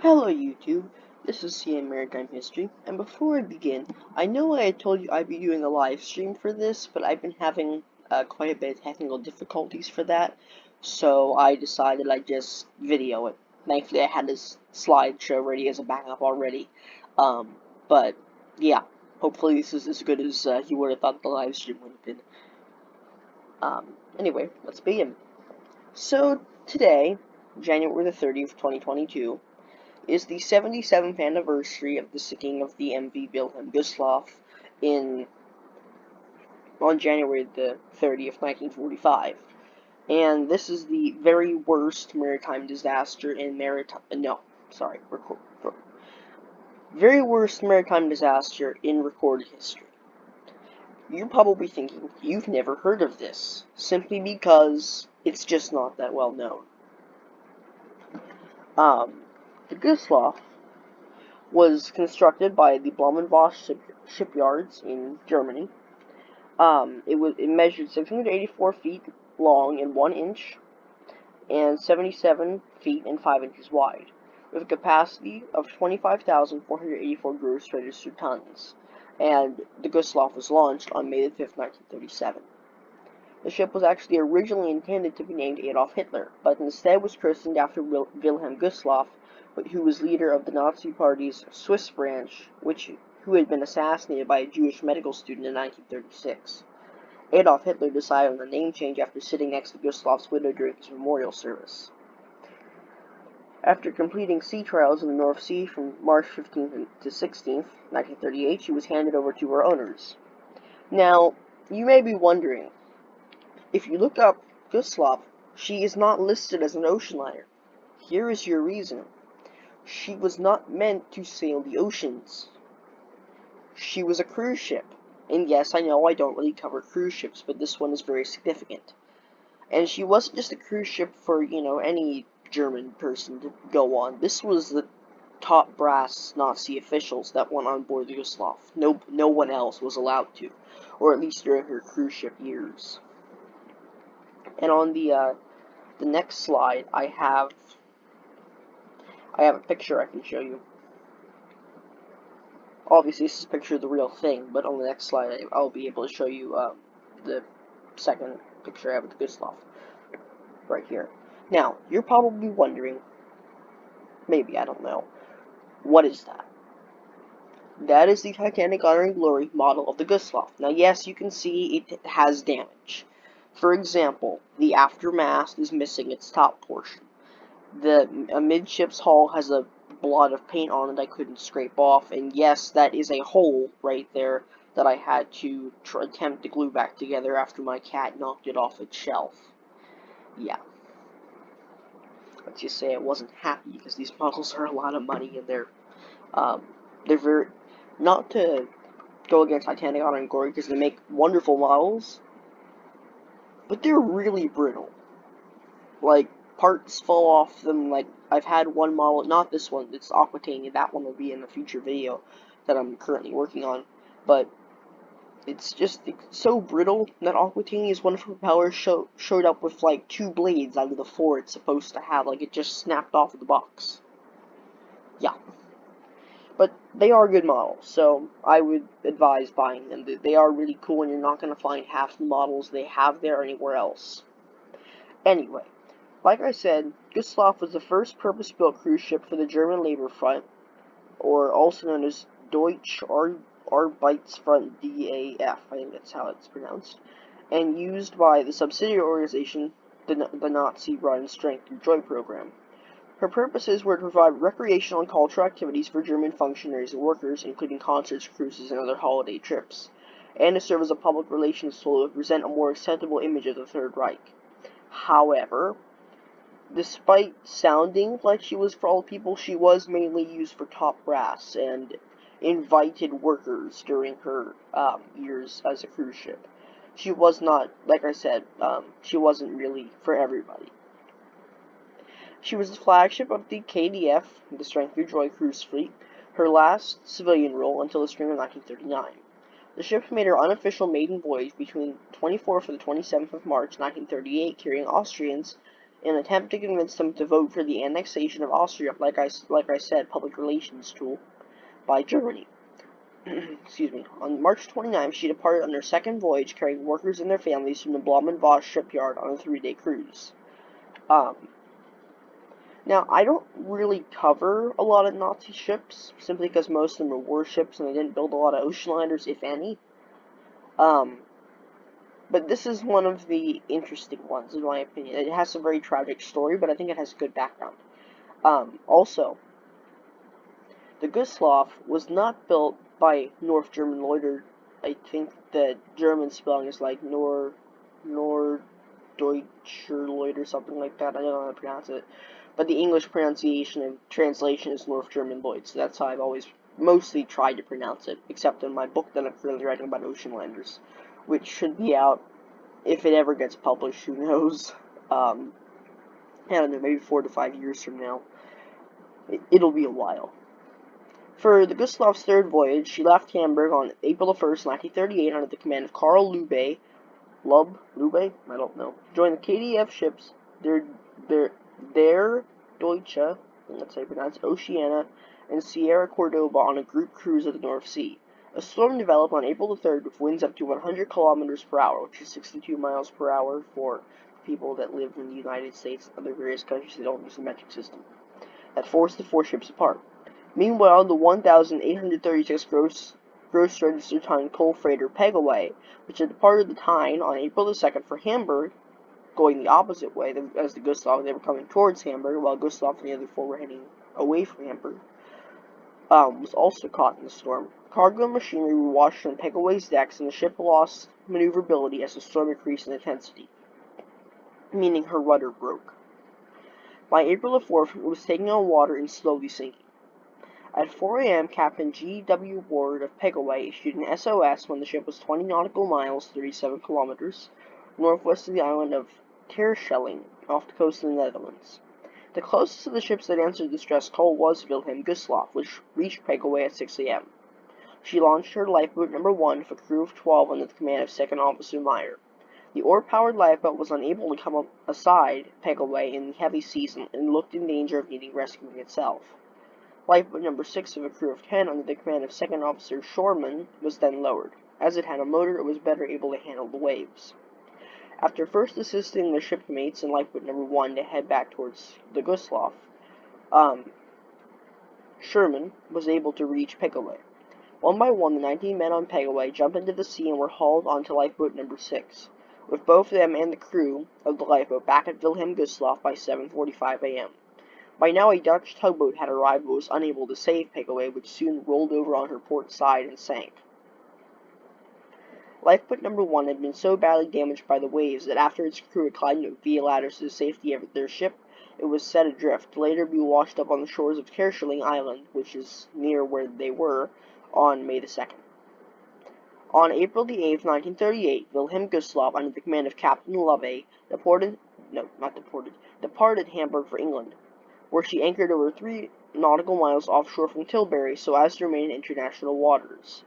Hello YouTube, this is CM Maritime History, and before I begin, I know I had told you I'd be doing a live stream for this, but I've been having quite a bit of technical difficulties for that, so I decided I'd just video it. Thankfully I had this slideshow ready as a backup already, but yeah, hopefully this is as good as you would have thought the live stream would have been. Anyway, let's begin. So today, January the 30th, 2022, is the 77th anniversary of the sinking of the MV Wilhelm Gustloff on January the 30th, 1945. And this is the very worst maritime disaster in very worst maritime disaster in recorded history. You're probably thinking, you've never heard of this, simply because it's just not that well known. The Gustloff was constructed by the Blumenbosch shipyards in Germany. It measured 684 feet long and 1 inch, and 77 feet and 5 inches wide, with a capacity of 25,484 gross registered tons. And the Gustloff was launched on May 5, 1937. The ship was actually originally intended to be named Adolf Hitler, but instead was christened after Wilhelm Gustloff, who was leader of the Nazi Party's Swiss branch, who had been assassinated by a Jewish medical student in 1936. Adolf Hitler decided on the name change after sitting next to Gustloff's widow during his memorial service. After completing sea trials in the North Sea from March 15th to 16th, 1938, she was handed over to her owners. Now, you may be wondering, if you look up Gustloff, she is not listed as an ocean liner. Here is your reason. She was not meant to sail the oceans. She was a cruise ship. And yes, I know I don't really cover cruise ships, but this one is very significant. And she wasn't just a cruise ship for, any German person to go on. This was the top brass Nazi officials that went on board the Gustloff. No one else was allowed to, or at least during her cruise ship years. And on the next slide, I have a picture I can show you. Obviously, this is a picture of the real thing, but on the next slide, I'll be able to show you the second picture I have of the Gustloff. Right here. Now, you're probably wondering, maybe, I don't know, what is that? That is the Titanic Honor and Glory model of the Gustloff. Now, yes, you can see it has damage. For example, the aftermast is missing its top portion. The amidships hull has a blot of paint on it I couldn't scrape off, and yes, that is a hole right there that I had to attempt to glue back together after my cat knocked it off its shelf. Yeah. Let's just say I wasn't happy, because these models are a lot of money, and they're very, not to go against Titanic Honor and Glory, because they make wonderful models, but they're really brittle. Like, parts fall off them. Like, I've had one model, not this one, it's Aquitaine, that one will be in a future video that I'm currently working on, but it's so brittle that Aquitaine's one of her propellers showed up with like 2 blades out of the 4 it's supposed to have, like it just snapped off of the box. Yeah. But they are good models, so I would advise buying them. They are really cool, and you're not going to find half the models they have there anywhere else. Anyway, like I said, Gustloff was the first purpose-built cruise ship for the German Labor Front, or also known as Deutsche Arbeitsfront DAF, I think that's how it's pronounced, and used by the subsidiary organization, the Nazi-run Strength Through Joy program. Her purposes were to provide recreational and cultural activities for German functionaries and workers, including concerts, cruises, and other holiday trips, and to serve as a public relations tool to present a more acceptable image of the Third Reich. However, despite sounding like she was for all people, she was mainly used for top brass and invited workers during her years as a cruise ship. She was not, like I said, she wasn't really for everybody. She was the flagship of the KDF, the Strength Through Joy cruise fleet, her last civilian role until the spring of 1939. The ship made her unofficial maiden voyage between 24th and the 27th of March 1938, carrying Austrians in an attempt to convince them to vote for the annexation of Austria, like I said, public relations tool, by Germany. Excuse me. On March 29th, she departed on her second voyage, carrying workers and their families from the Blumenvoss shipyard on a 3-day cruise. Now, I don't really cover a lot of Nazi ships, simply because most of them are warships and they didn't build a lot of ocean liners, if any. But this is one of the interesting ones, in my opinion. It has a very tragic story, but I think it has a good background. Also, the Gustloff was not built by North German Lloyd. I think the German spelling is like Norddeutscher Lloyd or something like that. I don't know how to pronounce it. But the English pronunciation and translation is North German Lloyd, so that's how I've always mostly tried to pronounce it, except in my book that I'm currently writing about ocean liners, which should be out if it ever gets published, who knows. I don't know, maybe 4 to 5 years from now. It'll be a while. For the Gustloff's third voyage, she left Hamburg on April 1st, 1938, under the command of Karl Lube? I don't know. Joined the KDF ships Der Deutsche, that's how you pronounce it, Oceana, and Sierra Cordoba on a group cruise of the North Sea. A storm developed on April 3rd with winds up to 100 kilometers per hour, which is 62 miles per hour for people that live in the United States and other various countries that don't use the metric system, that forced the 4 ships apart. Meanwhile, the 1,836 gross register ton coal freighter Pegaway, which had departed the Tyne on April 2nd for Hamburg, going the opposite way as the Gustloff. They were coming towards Hamburg, while Gustloff and the other 4 were heading away from Hamburg, was also caught in the storm. Cargo and machinery were washed on Pegaway's decks, and the ship lost maneuverability as the storm increased in intensity, meaning her rudder broke. By April 4th, it was taking on water and slowly sinking. At 4 a.m., Captain G.W. Ward of Pegaway issued an SOS when the ship was 20 nautical miles, 37 kilometers, northwest of the island of Terschelling, off the coast of the Netherlands. The closest of the ships that answered the distress call was Wilhelm Gustloff, which reached Pegaway at 6 a.m. She launched her lifeboat No. 1 with a crew of 12 under the command of Second Officer Meyer. The oar-powered lifeboat was unable to come aside Pegaway in the heavy seas and looked in danger of needing rescuing itself. Lifeboat No. 6 with a crew of 10 under the command of Second Officer Schormann was then lowered. As it had a motor, it was better able to handle the waves. After first assisting their shipmates in Lifeboat No. 1 to head back towards the Gustloff, Sherman was able to reach Pegaway. One by one, the 19 men on Pegaway jumped into the sea and were hauled onto Lifeboat No. 6, with both them and the crew of the lifeboat back at Wilhelm Gustloff by 7:45 a.m. By now, a Dutch tugboat had arrived but was unable to save Pegaway, which soon rolled over on her port side and sank. Lifeboat No. 1 had been so badly damaged by the waves that after its crew had climbed via ladders to the safety of their ship, it was set adrift, to later be washed up on the shores of Terschelling Island, which is near where they were, on May 2nd. On April 8, 1938, Wilhelm Gustloff, under the command of Captain Lovey, departed Hamburg for England, where she anchored over 3 nautical miles offshore from Tilbury so as to remain in international waters.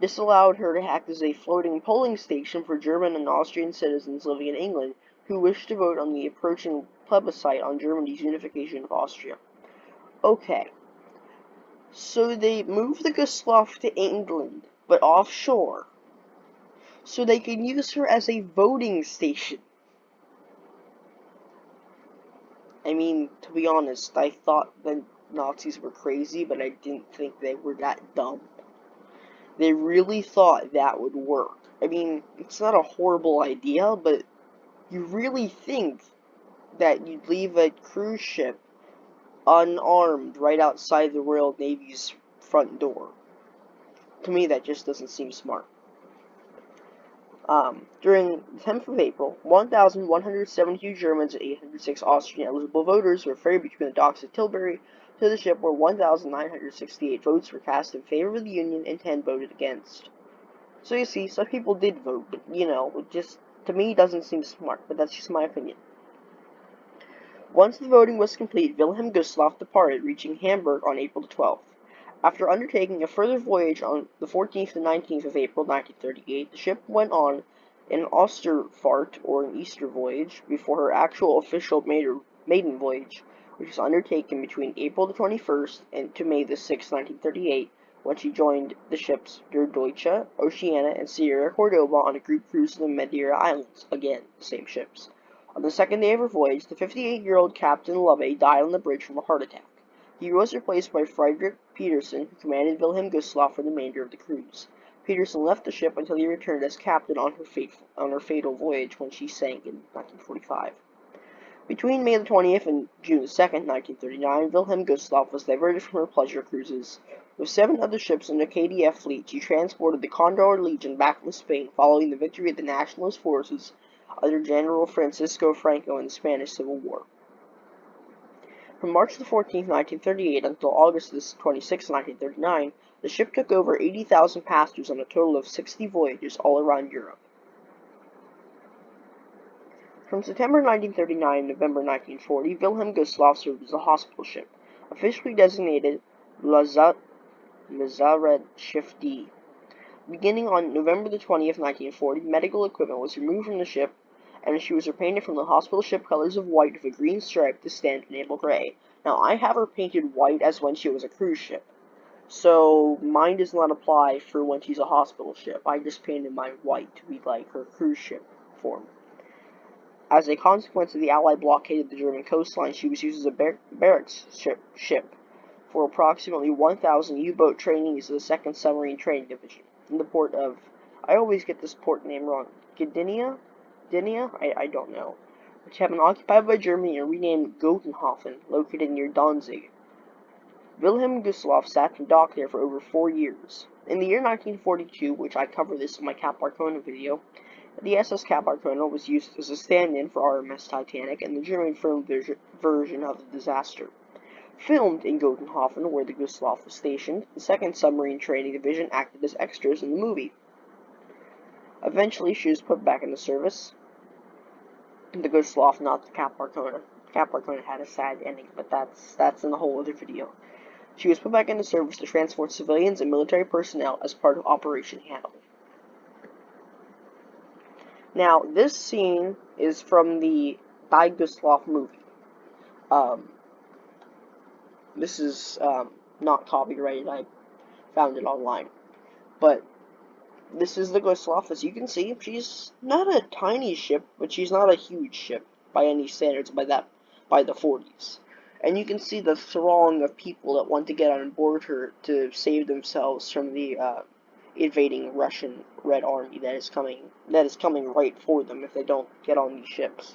This allowed her to act as a floating polling station for German and Austrian citizens living in England who wished to vote on the approaching plebiscite on Germany's unification of Austria. Okay, so they moved the Gustloff to England, but offshore, so they could use her as a voting station. I mean, to be honest, I thought the Nazis were crazy, but I didn't think they were that dumb. They really thought that would work. I mean, it's not a horrible idea, but you really think that you'd leave a cruise ship unarmed right outside the Royal Navy's front door. To me, that just doesn't seem smart. During the 10th of April, 1,172 Germans and 806 Austrian eligible voters were ferried between the docks of Tilbury to the ship, where 1,968 votes were cast in favor of the Union and 10 voted against. So you see, some people did vote, but, it just, to me, doesn't seem smart, but that's just my opinion. Once the voting was complete, Wilhelm Gustloff departed, reaching Hamburg on April 12th. After undertaking a further voyage on the 14th and 19th of April, 1938, the ship went on an Osterfahrt, or an Easter voyage, before her actual official maiden voyage, which was undertaken between April the 21st and to May the 6th, 1938, when she joined the ships Der Deutsche, Oceana, and Sierra Cordoba on a group cruise to the Madeira Islands, again, the same ships. On the second day of her voyage, the 58-year-old Captain Lovey died on the bridge from a heart attack. He was replaced by Friedrich Petersen, who commanded Wilhelm Gustloff for the remainder of the cruise. Petersen left the ship until he returned as captain on her fatal voyage when she sank in 1945. Between May the 20th and June the 2nd, 1939, Wilhelm Gustloff was diverted from her pleasure cruises. With 7 other ships in the KDF fleet, she transported the Condor Legion back from Spain following the victory of the Nationalist forces under General Francisco Franco in the Spanish Civil War. From March the 14th, 1938 until August the 26th, 1939, the ship took over 80,000 passengers on a total of 60 voyages all around Europe. From September 1939 to November 1940, Wilhelm Gustloff served as a hospital ship, officially designated Lazaret Schiff D. Beginning on November the 20th, 1940, medical equipment was removed from the ship, and she was repainted from the hospital ship colors of white with a green stripe to standard naval gray. Now, I have her painted white as when she was a cruise ship, so mine does not apply for when she's a hospital ship. I just painted mine white to be like her cruise ship form. As a consequence of the Allied blockade of the German coastline, she was used as a barracks ship for approximately 1,000 U-boat trainees of the 2nd Submarine Training Division in the port of, I always get this port name wrong, Gdynia? I don't know, which had been occupied by Germany and renamed Gotenhofen, located near Danzig. Wilhelm Gustloff sat and docked there for over 4 years. In the year 1942, which I cover this in my Cap Arcona video, the SS Cap Arcona was used as a stand-in for RMS Titanic and the German film version of the disaster. Filmed in Gotenhofen, where the Gustloff was stationed, the 2nd Submarine Training Division acted as extras in the movie. Eventually, she was put back into service. The Gustloff, not the Cap Arcona. Cap Arcona had a sad ending, but that's in a whole other video. She was put back into service to transport civilians and military personnel as part of Operation Hannibal. Now, this scene is from the Die Gustloff movie. This is not copyrighted. I found it online. But this is the Gustloff. As you can see, she's not a tiny ship, but she's not a huge ship by any standards by the 40s. And you can see the throng of people that want to get on board her to save themselves from the invading Russian Red Army that is coming right for them if they don't get on these ships.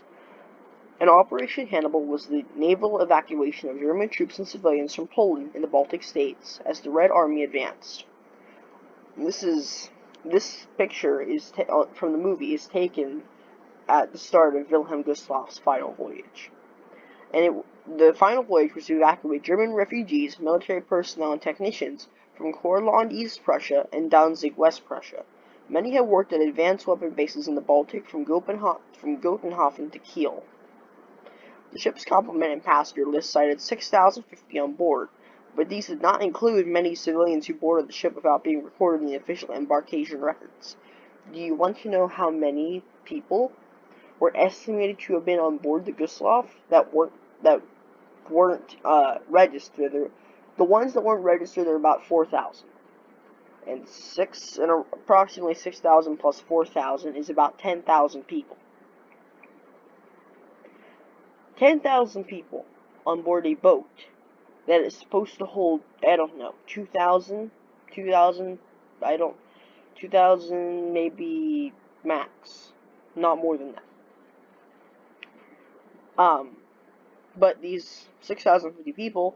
And Operation Hannibal was the naval evacuation of German troops and civilians from Poland and the Baltic states as the Red Army advanced. This picture is from the movie is taken at the start of Wilhelm Gustloff's final voyage. And the final voyage was to evacuate German refugees, military personnel, and technicians from Courland, East Prussia, and Danzig, West Prussia. Many had worked at advanced weapon bases in the Baltic from Gotenhofen to Kiel. The ship's complement and passenger list cited 6,050 on board, but these did not include many civilians who boarded the ship without being recorded in the official embarkation records. Do you want to know how many people were estimated to have been on board the Gustloff that weren't registered? The ones that weren't registered are about 4,000, and approximately 6,000 plus 4,000 is about 10,000 people. 10,000 people on board a boat that is supposed to hold, I don't know, 2,000 maybe max, not more than that. But these 6,050 people,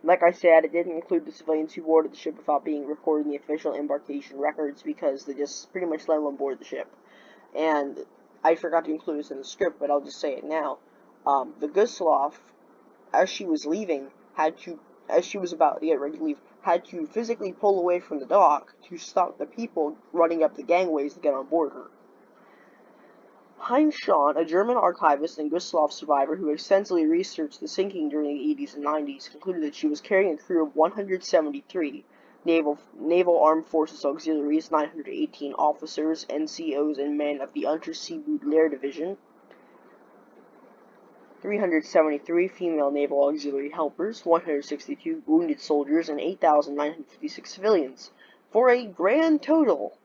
like I said, it didn't include the civilians who boarded the ship without being recorded in the official embarkation records because they just pretty much let them on board the ship. And I forgot to include this in the script, but I'll just say it now. The Gustloff, as she was leaving, as she was about to get ready to leave, had to physically pull away from the dock to stop the people running up the gangways to get on board her. Heinz Schahn, a German archivist and Gustloff survivor who extensively researched the sinking during the 80s and 90s, concluded that she was carrying a crew of 173, Naval Armed Forces Auxiliaries, 918 officers, NCOs, and men of the Undersea Bootleer Division, 373 female naval auxiliary helpers, 162 wounded soldiers, and 8,956 civilians, for a grand total.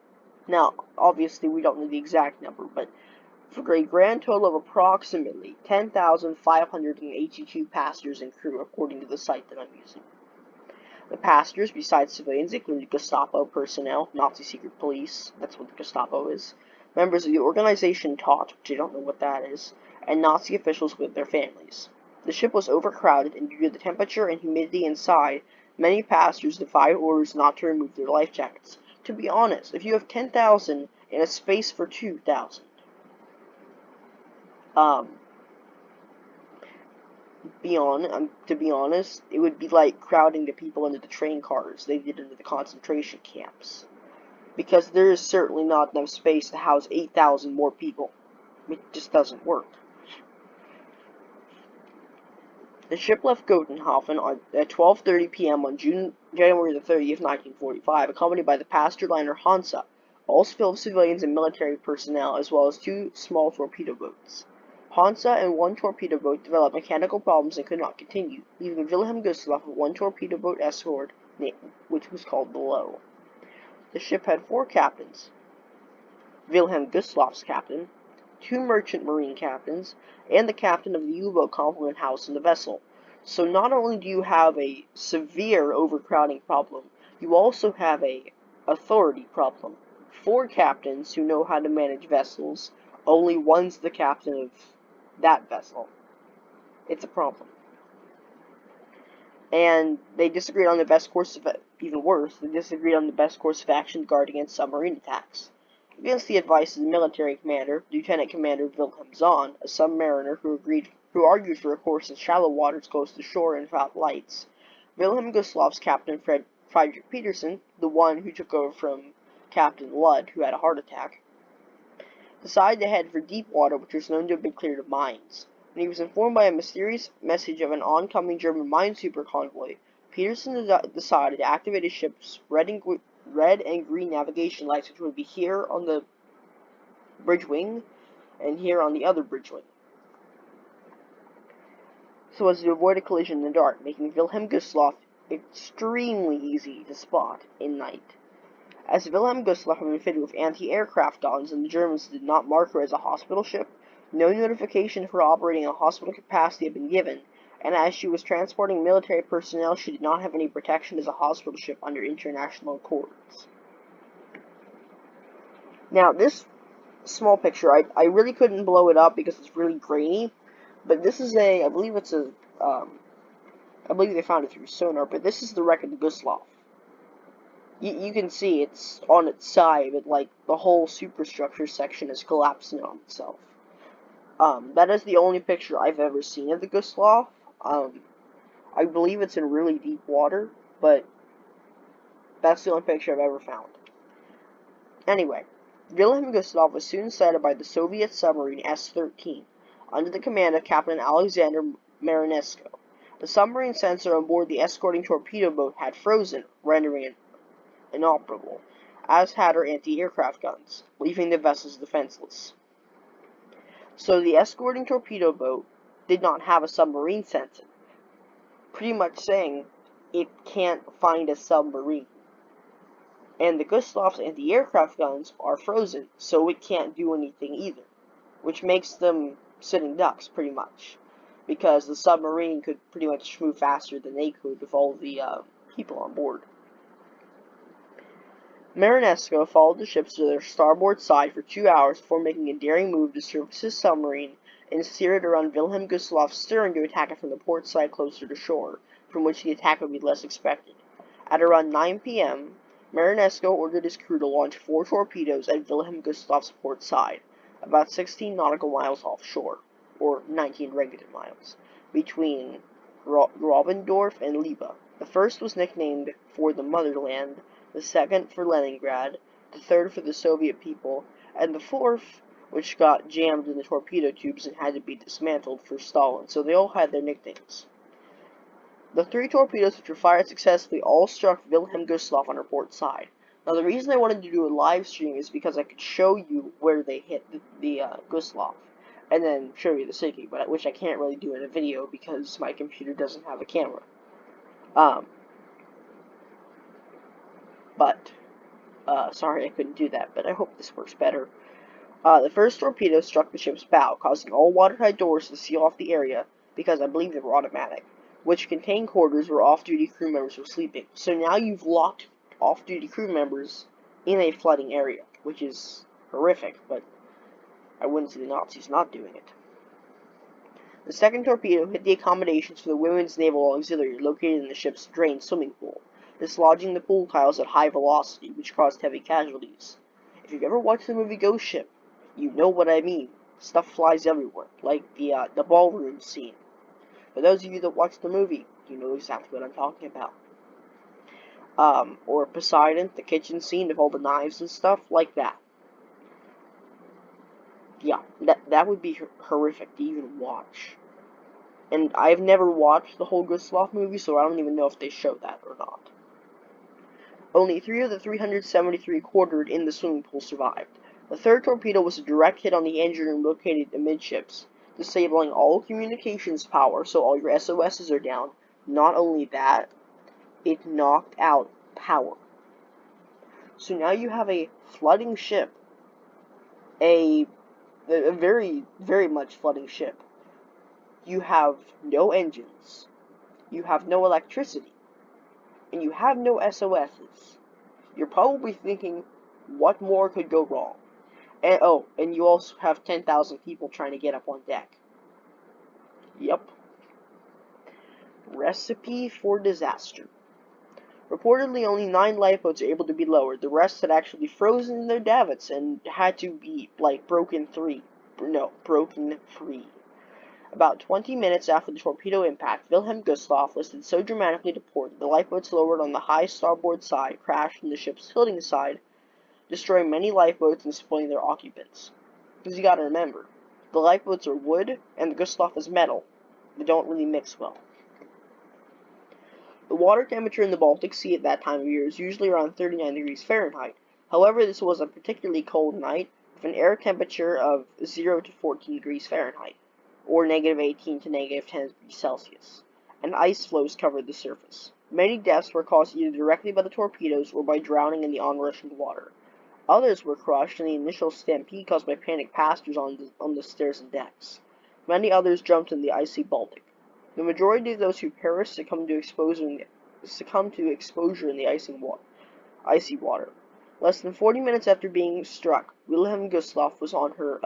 Now, obviously, we don't know the exact number, but for a grand total of approximately 10,582 passengers and crew, according to the site that I'm using. The passengers, besides civilians, included Gestapo personnel, Nazi secret police, that's what the Gestapo is, members of the organization Tot, which I don't know what that is, and Nazi officials with their families. The ship was overcrowded, and due to the temperature and humidity inside, many passengers defied orders not to remove their life jackets. To be honest, if you have 10,000 in a space for 2,000, to be honest, it would be like crowding the people into the train cars they did into the concentration camps. Because there is certainly not enough space to house 8,000 more people. It just doesn't work. The ship left Gotenhofen at 12:30 p.m. on January the 30th, 1945, accompanied by the passenger liner Hansa, also filled with civilians and military personnel, as well as 2 small torpedo boats. Hansa and 1 torpedo boat developed mechanical problems and could not continue, leaving Wilhelm Gustloff with 1 torpedo boat escort, which was called the Low. The ship had 4 captains: Wilhelm Gustloff's captain, 2 merchant marine captains, and the captain of the U-boat complement house in the vessel. So not only do you have a severe overcrowding problem, you also have a authority problem. 4 captains who know how to manage vessels, only one's the captain of that vessel. It's a problem. And they disagreed on the best course of even worse, they disagreed on the best course of action to guard against submarine attacks. Against the advice of the military commander, Lieutenant Commander Wilhelm Zahn, a submariner who argued for a course in shallow waters close to shore and without lights, Wilhelm Gustloff's Captain Friedrich Petersen, the one who took over from Captain Ludd, who had a heart attack, decided to head for deep water, which was known to have been cleared of mines. When he was informed by a mysterious message of an oncoming German minesweeper convoy, Petersen decided to activate his ship's red and green navigation lights, which would be here on the bridge wing and here on the other bridge wing, so as to avoid a collision in the dark, making Wilhelm Gustloff extremely easy to spot in night. As Wilhelm Gustloff had been fitted with anti-aircraft guns and the Germans did not mark her as a hospital ship, no notification for operating in a hospital capacity had been given, and as she was transporting military personnel, she did not have any protection as a hospital ship under international accords. Now, this small picture, I really couldn't blow it up because it's really grainy, but this is I believe they found it through sonar, but this is the wreck of the Gustloff. You can see it's on its side, but like the whole superstructure section is collapsing on itself. That is the only picture I've ever seen of the Gustloff. I believe it's in really deep water, but that's the only picture I've ever found. Anyway, Wilhelm Gustloff was soon sighted by the Soviet submarine S-13, under the command of Captain Alexander Marinesko. The submarine sensor on board the escorting torpedo boat had frozen, rendering it inoperable, as had her anti-aircraft guns, leaving the vessels defenseless. So the escorting torpedo boat did not have a submarine sensor, pretty much saying it can't find a submarine. And the Gustloff's anti-aircraft guns are frozen, so it can't do anything either, which makes them sitting ducks, pretty much, because the submarine could pretty much move faster than they could with all the people on board. Marinesko followed the ships to their starboard side for 2 hours before making a daring move to surface his submarine and steer it around Wilhelm Gustloff's stern to attack it from the port side closer to shore, from which the attack would be less expected. At around 9 p.m., Marinesko ordered his crew to launch 4 torpedoes at Wilhelm Gustloff's port side, about 16 nautical miles offshore, or 19 regular miles, between Grobendorf and Liebe. The first was nicknamed For the Motherland, the second for Leningrad, the third for the Soviet people, and the fourth, which got jammed in the torpedo tubes and had to be dismantled, for Stalin, so they all had their nicknames. The 3 torpedoes which were fired successfully all struck Wilhelm Gustloff on her port side. Now, the reason I wanted to do a live stream is because I could show you where they hit the Gustloff, and then show you the sinking, which I can't really do in a video because my computer doesn't have a camera. Sorry I couldn't do that, but I hope this works better. The first torpedo struck the ship's bow, causing all watertight doors to seal off the area, because I believe they were automatic, which contained quarters where off-duty crew members were sleeping. So now you've locked off-duty crew members in a flooding area, which is horrific, but I wouldn't see the Nazis not doing it. The second torpedo hit the accommodations for the Women's Naval Auxiliary located in the ship's drained swimming pool, dislodging the pool tiles at high velocity, which caused heavy casualties. If you've ever watched the movie Ghost Ship, you know what I mean. Stuff flies everywhere, like the ballroom scene. For those of you that watched the movie, you know exactly what I'm talking about. Or Poseidon, the kitchen scene of all the knives and stuff, like that. Yeah, that would be horrific to even watch. And I've never watched the whole Gustloff movie, so I don't even know if they show that or not. Only 3 of the 373 quartered in the swimming pool survived. The third torpedo was a direct hit on the engine room located amidships, disabling all communications power, so all your SOSs are down. Not only that, it knocked out power. So now you have a flooding ship, a very, very much flooding ship. You have no engines, you have no electricity, and you have no SOSs. You're probably thinking, what more could go wrong? And you also have 10,000 people trying to get up on deck. Yep. Recipe for disaster. Reportedly, only 9 lifeboats are able to be lowered. The rest had actually frozen in their davits and had to be, broken free. About 20 minutes after the torpedo impact, Wilhelm Gustloff listed so dramatically to port that the lifeboats lowered on the high starboard side crashed from the ship's tilting side, destroying many lifeboats and spoiling their occupants. Because you gotta remember, the lifeboats are wood and the Gustloff is metal. They don't really mix well. The water temperature in the Baltic Sea at that time of year is usually around 39 degrees Fahrenheit. However, this was a particularly cold night with an air temperature of 0 to 14 degrees Fahrenheit, or negative 18 to negative 10 degrees Celsius, and ice floes covered the surface. Many deaths were caused either directly by the torpedoes or by drowning in the onrushing water. Others were crushed in the initial stampede caused by panicked passengers on the stairs and decks. Many others jumped in the icy Baltic. The majority of those who perished succumbed to exposure in the icy water. Less than 40 minutes after being struck, Wilhelm Gustloff was on her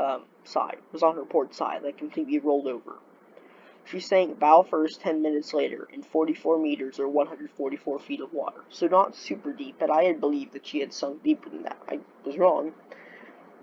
port side, completely rolled over. She sank bow first 10 minutes later in 44 meters or 144 feet of water. So not super deep, but I had believed that she had sunk deeper than that. I was wrong.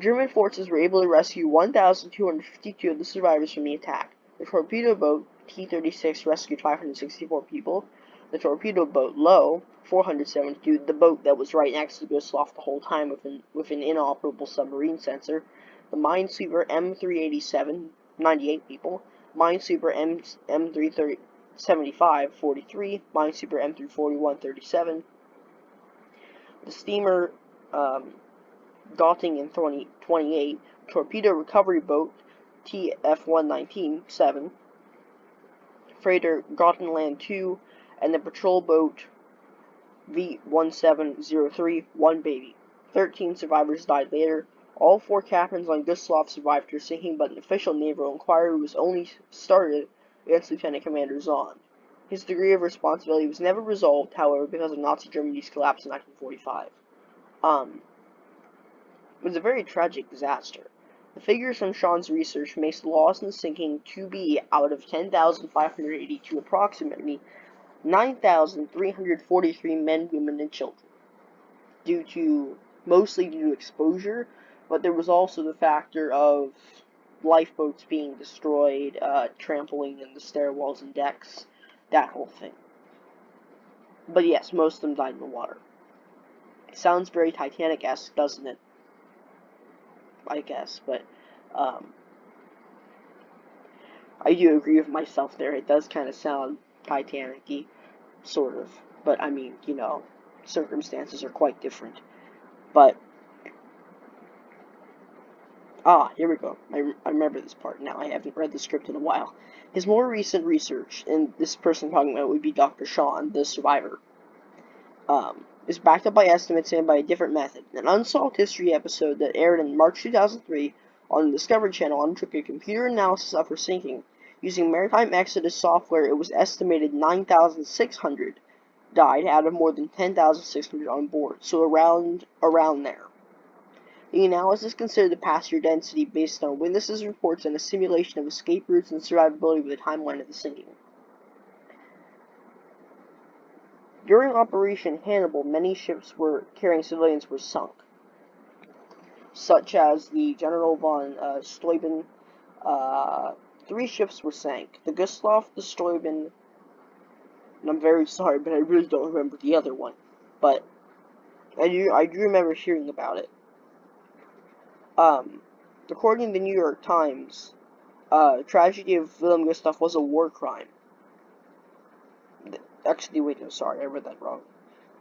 German forces were able to rescue 1,252 of the survivors from the attack. The torpedo boat T-36 rescued 564 people. The torpedo boat Lowe, 472, the boat that was right next to Gustloff the whole time with an inoperable submarine sensor. The minesweeper M387, 98 people. Minesweeper M375, 43. Minesweeper M341, 37. The steamer Göttingen, 28. Torpedo recovery boat TF-119, 7. Freighter Gottenland 2, and the patrol boat V-1703, 1 baby. 13 survivors died later. All 4 captains on Gustloff survived her sinking, but an official naval inquiry was only started against Lieutenant Commander Zahn. His degree of responsibility was never resolved, however, because of Nazi Germany's collapse in 1945. It was a very tragic disaster. The figures from Sean's research makes the loss and sinking to be, out of 10,582, approximately 9,343 men, women, and children. Mostly due to exposure, but there was also the factor of lifeboats being destroyed, trampling in the stairwells and decks, that whole thing. But yes, most of them died in the water. It sounds very Titanic-esque, doesn't it? I guess, but I do agree with myself there. It does kind of sound Titanic-y. sort of. But I mean, you know, circumstances are quite different. But here we go. I remember this part now. I haven't read the script in a while. His more recent research, and this person talking about would be Dr. Sean, the survivor, is backed up by estimates and by a different method. An Unsolved History episode that aired in March 2003 on the Discovery Channel undertook a computer analysis of her sinking. Using Maritime Exodus software, it was estimated 9,600 died out of more than 10,600 on board, so around there. The analysis considered the passenger density based on witnesses' reports and a simulation of escape routes and survivability with a timeline of the sinking. During Operation Hannibal, many ships carrying civilians were sunk, such as the General von Steuben. 3 ships were sank: the Gustloff, the Steuben, and I'm very sorry, but I really don't remember the other one. But I do remember hearing about it. According to the New York Times, tragedy of Wilhelm Gustloff was a war crime. Actually, wait, no, sorry, I read that wrong.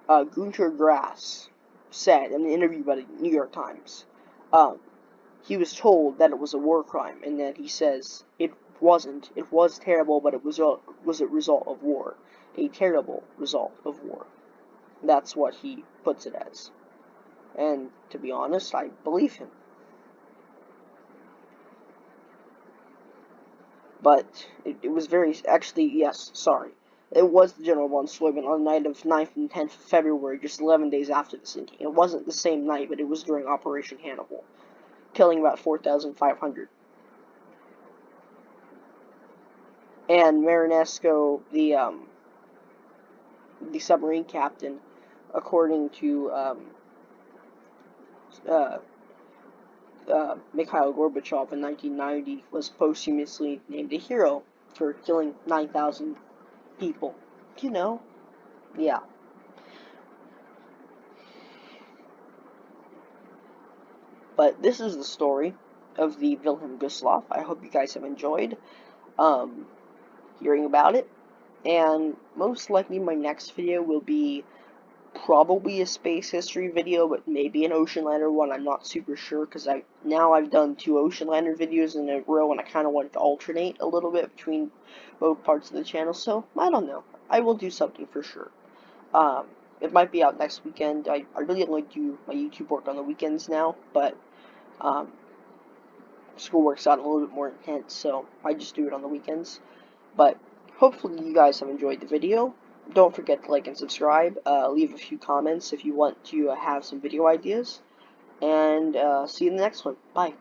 Gunter Grass said in an interview by the New York Times, he was told that it was a war crime, and then he says it wasn't. It was terrible, but it was a result of war. A terrible result of war. That's what he puts it as. And to be honest, I believe him. But it was yes, sorry. It was the General von Steuben on the night of 9th and 10th of February, just 11 days after the sinking. It wasn't the same night, but it was during Operation Hannibal, killing about 4,500. And Marinesco, the submarine captain, according to Mikhail Gorbachev in 1990, was posthumously named a hero for killing 9,000 people. You know, yeah. But this is the story of the Wilhelm Gustloff. I hope you guys have enjoyed hearing about it. And most likely my next video will be probably a space history video, but maybe an ocean liner one. I'm not super sure, because I've done 2 ocean liner videos in a row, and I kind of wanted to alternate a little bit between both parts of the channel, so I don't know. I will do something for sure. It might be out next weekend. I really only do my YouTube work on the weekends now, but school work's out a little bit more intense, so I just do it on the weekends. But hopefully you guys have enjoyed the video. Don't forget to like and subscribe. Leave a few comments if you want to have some video ideas. And see you in the next one. Bye.